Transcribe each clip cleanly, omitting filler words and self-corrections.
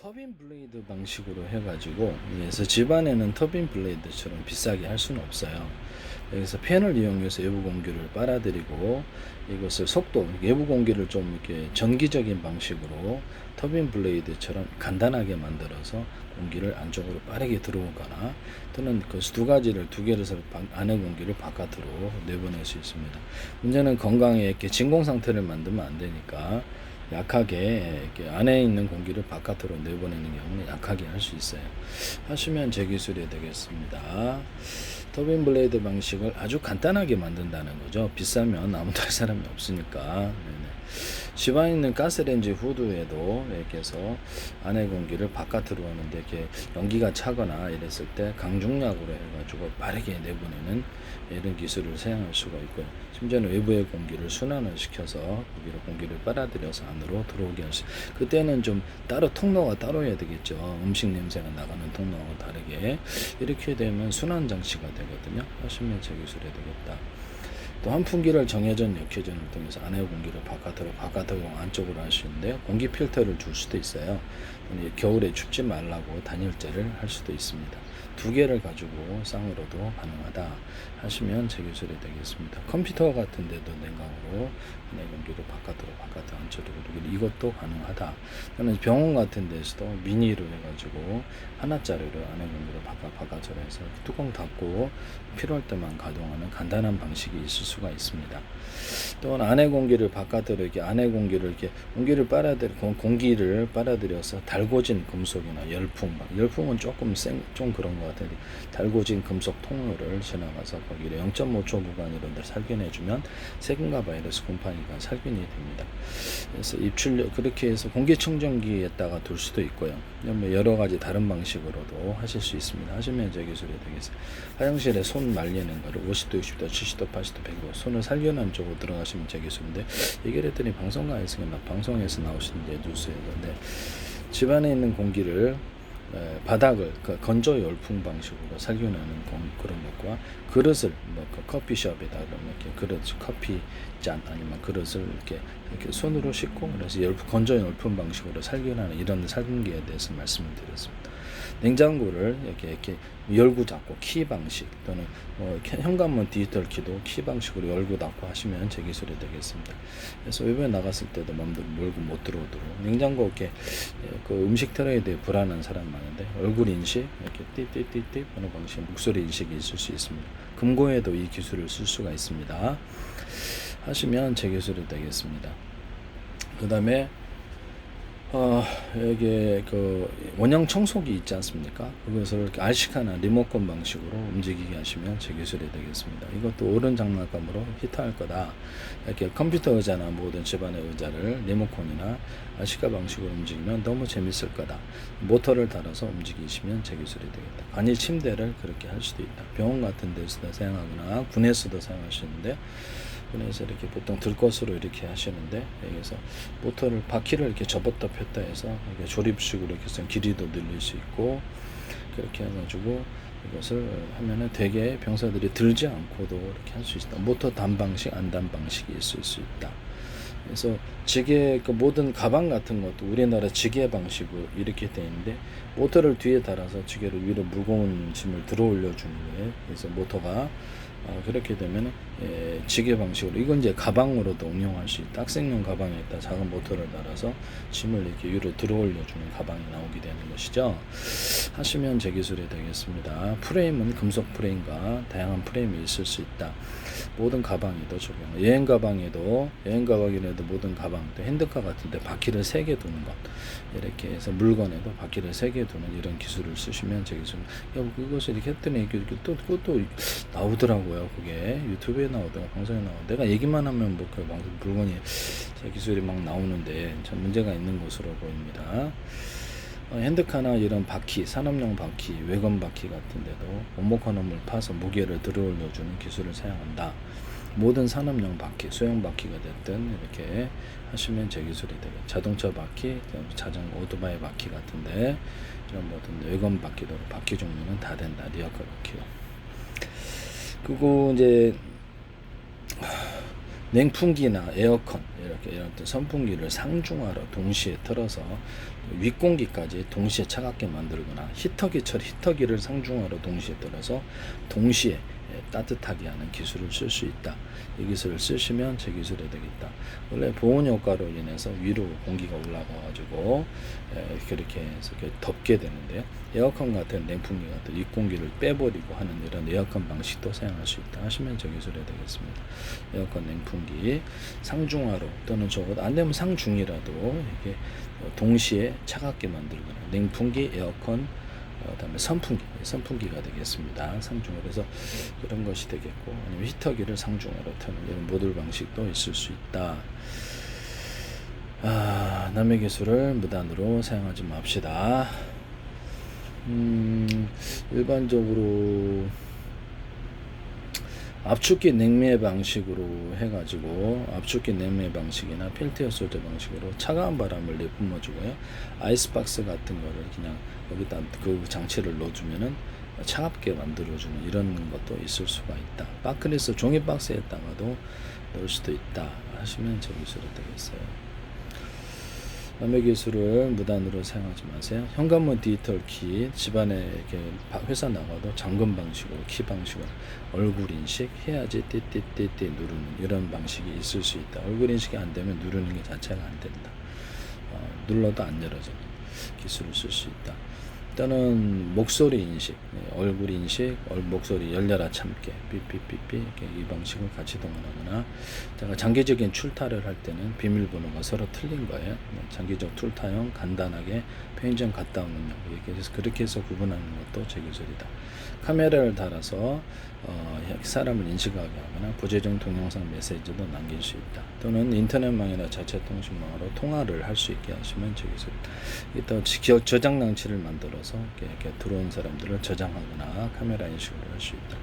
터빈 블레이드 방식으로 해가지고, 그래서 집안에는 터빈 블레이드처럼 비싸게 할 수는 없어요. 여기서 팬을 이용해서 외부 공기를 빨아들이고, 이것을 속도, 외부 공기를 좀 이렇게 전기적인 방식으로 터빈 블레이드처럼 간단하게 만들어서 공기를 안쪽으로 빠르게 들어오거나, 또는 그 두 가지를, 두 개를 서로 안의 공기를 바깥으로 내보낼 수 있습니다. 문제는 건강에 이렇게 진공 상태를 만들면 안 되니까 약하게 이렇게 안에 있는 공기를 바깥으로 내보내는 경우는 약하게 할 수 있어요. 하시면 제 기술이 되겠습니다. 터빈 블레이드 방식을 아주 간단하게 만든다는 거죠. 비싸면 아무도 할 사람이 없으니까. 네네. 집안에 있는 가스레인지 후드에도 이렇게 해서 안의 공기를 바깥으로 하는데 이렇게 연기가 차거나 이랬을 때 강중약으로 해가지고 빠르게 내보내는 이런 기술을 사용할 수가 있고요. 심지어는 외부의 공기를 순환을 시켜서 거기로 공기를 빨아들여서 안으로 들어오게 할 수. 그때는 좀 따로 통로가 따로 해야 되겠죠. 음식 냄새가 나가는 통로하고 다르게 이렇게 되면 순환 장치가 되거든요. 하시면 제 기술이 되겠다. 또 환풍기를 정해진 역회전을 통해서 안의 공기를 바깥으로 안쪽으로 할 수 있는데 공기 필터를 줄 수도 있어요. 겨울에 춥지 말라고 단열재를 할 수도 있습니다. 두 개를 가지고 쌍으로도 가능하다 하시면 제 기술이 되겠습니다. 컴퓨터 같은 데도 냉각으로 안의 공기를 바깥으로 안쪽으로 이것도 가능하다. 저는 병원 같은 데서도 미니로 해가지고 하나짜리로 안의 공기를 바깥으로 해서 뚜껑 닫고 필요할 때만 가동하는 간단한 방식이 있을 수가 있습니다. 또는 안의 공기를 바깥으로 이렇게 안의 공기를 이렇게 공기를 빨아들여서 달궈진 금속이나 열풍은 좀 그런 것 같은데 달궈진 금속 통로를 지나가서 거기를 0.5초 구간 이런 데를 살균해주면 세균과 바이러스 곰팡이가 살균이 됩니다. 그래서 입출력 그렇게 해서 공기청정기에다가 둘 수도 있고요. 여러 가지 다른 방식으로도 하실 수 있습니다. 하시면 제 기술이 되겠어요. 화장실에 손 말리는 거를 50도, 60도, 70도, 80도, 100도 손을 살균한 쪽으로 들어가시면 제 기술인데 얘기를 했더니 방송에서 나오시는데 뉴스에 근데 집안에 있는 공기를 바닥을 건조 열풍 방식으로 살균하는 그런 것과 그릇을 커피숍에다 이렇게 그릇 커피 잔 아니면 그릇을 이렇게 손으로 씻고 그래서 건조 열풍 방식으로 살균하는 이런 살균기에 대해서 말씀을 드렸습니다. 냉장고를 이렇게 열고 닫고 키 방식 또는 현관문 디지털 키도 키 방식으로 열고 닫고 하시면 제 기술이 되겠습니다. 그래서 외부에 나갔을 때도 마음대로 몰고 못 들어오도록 냉장고 이렇게 그 음식 트레이에 대해 불안한 사람 많은데 얼굴 인식 이렇게 띠띠띠띠 하는 방식 목소리 인식이 있을 수 있습니다. 금고에도 이 기술을 쓸 수가 있습니다. 하시면 제 기술이 되겠습니다. 그 다음에 여기에 그 원형 청소기 있지 않습니까? 그것을 이렇게 RC카나 리모컨 방식으로 움직이게 하시면 제 기술이 되겠습니다. 이것도 옳은 장난감으로 히트할 거다. 이렇게 컴퓨터 의자나 모든 집안의 의자를 리모컨이나 RC카 방식으로 움직이면 너무 재밌을 거다. 모터를 달아서 움직이시면 제 기술이 되겠다. 간이 침대를 그렇게 할 수도 있다. 병원 같은 데서도 사용하거나 군에서도 사용할 수 있는데 군에서 이렇게 보통 들것으로 이렇게 하시는데 여기서 모터를 바퀴를 이렇게 접었다 폈다 해서 이렇게 조립식으로 이렇게 해서 길이도 늘릴 수 있고 그렇게 해가지고 이것을 하면은 되게 병사들이 들지 않고도 이렇게 할 수 있다. 모터 단 방식, 안 단 방식이 있을 수 있다. 그래서 지게 그 모든 가방 같은 것도 우리나라 지게 방식으로 이렇게 되어 있는데 모터를 뒤에 달아서 지게를 위로 무거운 짐을 들어 올려 주는 거예요. 그래서 모터가 그렇게 되면 지게 방식으로 이건 이제 가방으로도 응용할 수 있다. 학생용 가방에다 작은 모터를 달아서 짐을 이렇게 위로 들어 올려주는 가방이 나오게 되는 것이죠. 하시면 제 기술이 되겠습니다. 프레임은 금속 프레임과 다양한 프레임이 있을 수 있다. 모든 가방에도 적용. 여행 가방에도 모든 가방, 또 핸드카 같은데 바퀴를 3개 두는 것 이렇게 해서 물건에도 바퀴를 3개 두는 이런 기술을 쓰시면 제 기술. 그것을 이렇게 했더니 또 그것도 나오더라고요. 그게 유튜브에 나오더라고 방송에 나오고 내가 얘기만 하면 뭐 그 물건이 제 기술이 막 나오는데 참 문제가 있는 것으로 보입니다. 핸드카나 이런 바퀴, 산업용 바퀴, 외건 바퀴 같은 데도 원목헌음을 파서 무게를 들어 올려주는 기술을 사용한다. 모든 산업용 바퀴, 소형 바퀴가 됐든 이렇게 하시면 제 기술이 되고 자동차 바퀴, 자전거, 오토바이 바퀴 같은데 이런 모든 외건 바퀴도 바퀴 종류는 다 된다. 리어카 바퀴요. 그리고 이제 냉풍기나 에어컨 이렇게 이런 선풍기를 상중하로 동시에 틀어서 윗공기까지 동시에 차갑게 만들거나 히터기를 상중하로 동시에 틀어서 동시에 따뜻하게 하는 기술을 쓸 수 있다. 이 기술을 쓰시면 제 기술이 되겠다. 원래 보온 효과로 인해서 위로 공기가 올라가 가지고 그렇게 해서 덥게 되는데요. 에어컨 같은 냉풍기 같은 윗공기를 빼버리고 하는 이런 에어컨 방식도 사용할 수 있다 하시면 제 기술이 되겠습니다. 에어컨 냉풍기 상중하로 또는 적어도 안 되면 상중이라도 이렇게 동시에 차갑게 만들거나 냉풍기, 에어컨, 그다음에 선풍기가 되겠습니다. 상중으로 해서 그런 것이 되겠고, 아니면 히터기를 상중으로 트는 이런 모듈 방식도 있을 수 있다. 남의 기술을 무단으로 사용하지 맙시다. 일반적으로 압축기 냉매 방식으로 해가지고 압축기 냉매 방식이나 펠티어 소재 방식으로 차가운 바람을 내뿜어주고요. 아이스박스 같은 거를 그냥 여기다 그 장치를 넣어주면은 차갑게 만들어주는 이런 것도 있을 수가 있다. 바클리스 종이 박스에다가도 넣을 수도 있다 하시면 제 기술이 되겠어요. 남의 기술을 무단으로 사용하지 마세요. 현관문 디지털 키, 집안에 이렇게 회사 나가도 잠금 방식으로 키 방식으로 얼굴 인식 해야지 띠띠띠띠 누르는 이런 방식이 있을 수 있다. 얼굴 인식이 안 되면 누르는 게 자체가 안 된다. 눌러도 안 열어지는 기술을 쓸 수 있다. 또는 목소리 인식, 얼굴 인식, 목소리 열려라 참게, 삐삐삐삐 이렇게 이 방식을 같이 동원하거나, 제가 장기적인 출타를 할 때는 비밀번호가 서로 틀린 거예요. 장기적 출타용 간단하게 편의점 갔다 오는 용, 그래서 그렇게 해서 구분하는 것도 제 기술이다. 카메라를 달아서 사람을 인식하게 하거나 부재중 동영상 메시지도 남길 수 있다. 또는 인터넷망이나 자체통신망으로 통화를 할 수 있게 하시면 제 기술이다. 또 저장 장치를 만들어서 이렇게 들어온 사람들을 저장하거나 카메라 인식을 할 수 있다.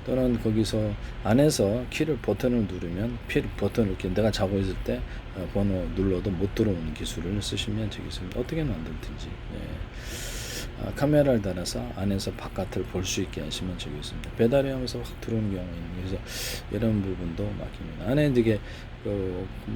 또는 거기서 안에서 버튼을 누르면 버튼을 이렇게 내가 자고 있을 때 번호 눌러도 못 들어오는 기술을 쓰시면 제 기술입니다. 어떻게 만들든지. 카메라를 달아서 안에서 바깥을 볼 수 있게 하시면 제 기술입니다. 배달이 하면서 확 들어오는 경우가 있는, 그래서 이런 부분도 맡깁니다. 안에 이게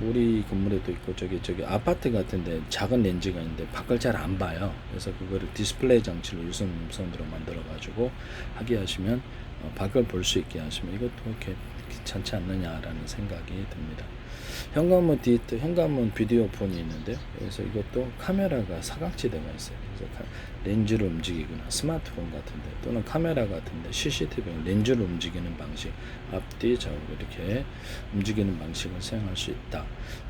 우리 건물에도 있고 저기 아파트 같은데 작은 렌즈가 있는데 밖을 잘 안 봐요. 그래서 그거를 디스플레이 장치로 유선으로 만들어 가지고 하게 하시면 밖을 볼 수 있게 하시면 이것도 이렇게 괜찮지 않느냐라는 생각이 듭니다. 현관문 비디오 폰이 있는데요. 그래서 이것도 카메라가 사각지대가 있어요. 그래서 렌즈를 움직이거나 스마트폰 같은데 또는 카메라 같은데 CCTV 렌즈를 움직이는 방식, 앞뒤 좌우 이렇게 움직이는 방식을 사용할 수 있다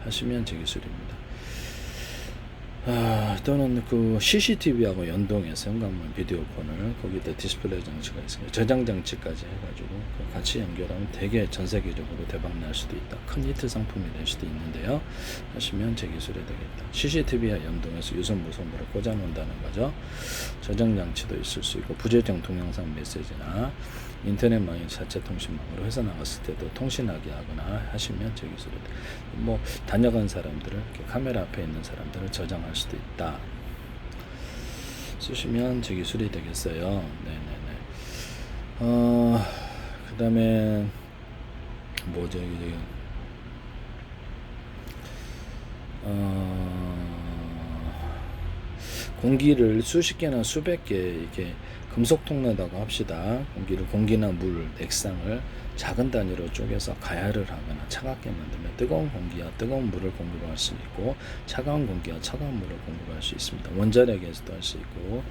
하시면 제 기술입니다. 또는 그 CCTV하고 연동해서 현관문 비디오 폰을 거기다 디스플레이 장치가 있습니다. 저장 장치까지 해가지고 같이 연결하면 되게 전 세계적으로 대박 날 수도 있다. 큰 히트 상품이 될 수도 있는데요. 하시면 제 기술이 되겠다. CCTV와 연동해서 무선으로 꽂아 놓는다는 거죠. 저장 장치도 있을 수 있고 부재중 동영상 메시지나 인터넷망이 자체통신망으로 회사 나갔을 때도 통신하게 하거나 하시면 제 기술이 뭐 다녀간 사람들을 이렇게 카메라 앞에 있는 사람들을 저장할 수도 있다. 쓰시면 제 기술이 되겠어요. 네네네. 그 다음에 뭐죠? 공기를 수십 개나 수백 개 이렇게 금속 통로다가 합시다. 공기나 물, 액상을 작은 단위로 쪼개서 가열을 하거나 차갑게 만들면 뜨거운 공기와 뜨거운 물을 공급할 수 있고 차가운 공기와 차가운 물을 공급할 수 있습니다. 원자력에서도 할 수 있고,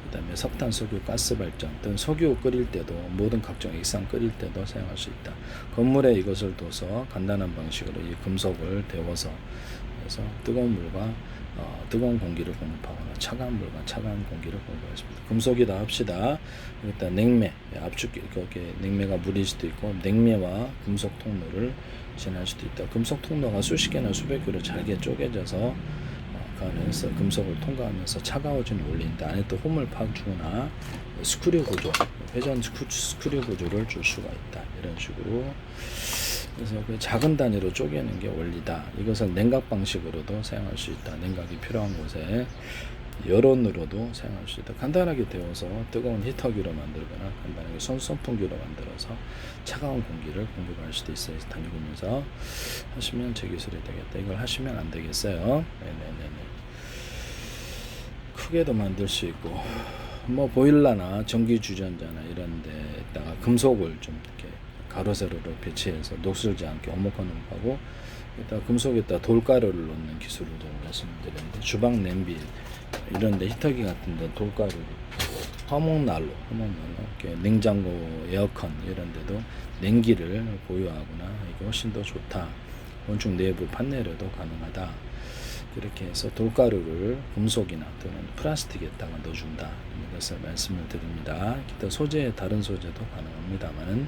그 다음에 석탄, 석유, 가스 발전 또는 석유 끓일 때도 모든 각종 액상 끓일 때도 사용할 수 있다. 건물에 이것을 둬서 간단한 방식으로 이 금속을 데워서 그래서 뜨거운 물과 뜨거운 공기를 공급하거나 차가운 물과 차가운 공기를 공급하십니다. 금속이다 합시다. 일단 냉매, 압축기, 거기에 냉매가 물일 수도 있고 냉매와 금속 통로를 지날 수도 있다. 금속 통로가 수십 개나 수백 개로 잘게 쪼개져서 가면서 금속을 통과하면서 차가워진 원리인데 안에 또 홈을 파주거나 스크류 구조, 회전 스크류 구조를 줄 수가 있다. 이런 식으로. 그래서 그 작은 단위로 쪼개는 게 원리다. 이것을 냉각 방식으로도 사용할 수 있다. 냉각이 필요한 곳에 여론으로도 사용할 수 있다. 간단하게 데워서 뜨거운 히터기로 만들거나 간단하게 선풍기로 만들어서 차가운 공기를 공급할 수도 있어요. 다니면서 하시면 제 기술이 되겠다. 이걸 하시면 안 되겠어요. 네네네네. 크게도 만들 수 있고 뭐 보일러나 전기 주전자나 이런 데다가 금속을 좀 이렇게 가로 세로로 배치해서 녹슬지 않게 오목하고 일단 금속에다 돌가루를 넣는 기술을 좀 말씀드렸는데 주방 냄비 이런 데 히터기 같은 데 돌가루를 화목난로 이렇게 냉장고 에어컨 이런 데도 냉기를 보유하거나 이게 훨씬 더 좋다. 건축 내부 판넬에도 가능하다. 그렇게 해서 돌가루를 금속이나 또는 플라스틱에다가 넣어준다. 이것을 말씀을 드립니다. 기타 소재 다른 소재도 가능합니다만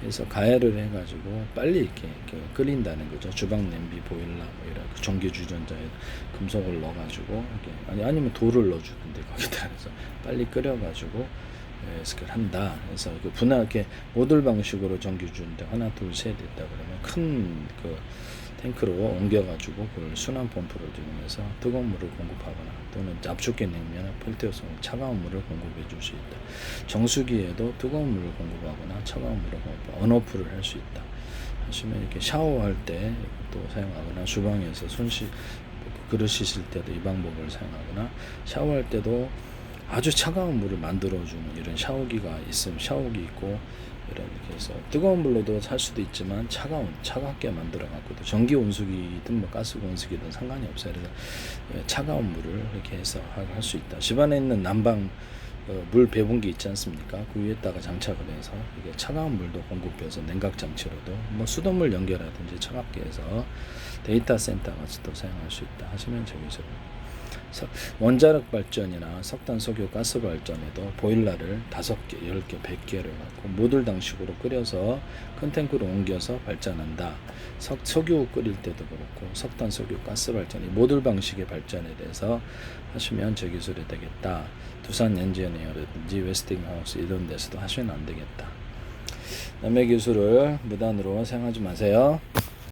그래서 가열을 해가지고 빨리 이렇게 끓인다는 거죠. 주방 냄비, 보일러, 뭐 이런 전기 주전자에 금속을 넣어가지고 이렇게 아니면 돌을 넣어주던데 거기다 해서 빨리 끓여가지고 그걸 한다. 그래서 분할 이렇게 모듈 방식으로 전기 주전자 하나, 둘, 셋 있다 그러면 큰 그 탱크로 옮겨가지고 그걸 순환 펌프를 이용해서 뜨거운 물을 공급하거나 또는 압축계 냉면을 필터해서 차가운 물을 공급해 줄 수 있다. 정수기에도 뜨거운 물을 공급하거나 차가운 물을 공급하거나 언오프를 할 수 있다. 하시면 이렇게 샤워할 때 또 사용하거나 주방에서 그릇 씻을 때도 이 방법을 사용하거나 샤워할 때도 아주 차가운 물을 만들어주는 이런 샤워기가 있으면 샤워기 있고 이렇게 해서 뜨거운 물로도 살 수도 있지만 차갑게 만들어 갖고도 전기 온수기든 뭐 가스 온수기든 상관이 없어요. 그래서 차가운 물을 이렇게 해서 할 수 있다. 집안에 있는 난방 물 배분기 있지 않습니까? 그 위에다가 장착을 해서 이게 차가운 물도 공급해서 냉각 장치로도 뭐 수돗물 연결하든지 차갑게 해서 데이터 센터 같이도 사용할 수 있다 하시면 저기서 원자력 발전이나 석탄, 석유, 가스 발전에도 보일러를 5개, 10개, 100개를 갖고 모듈당식으로 끓여서 큰 탱크로 옮겨서 발전한다. 석유 끓일 때도 그렇고 석탄, 석유, 가스 발전이 모듈 방식의 발전에 대해서 하시면 저 기술이 되겠다. 두산 엔지니어라든지 웨스팅하우스 이런 데서도 하시면 안 되겠다. 남의 기술을 무단으로 사용하지 마세요.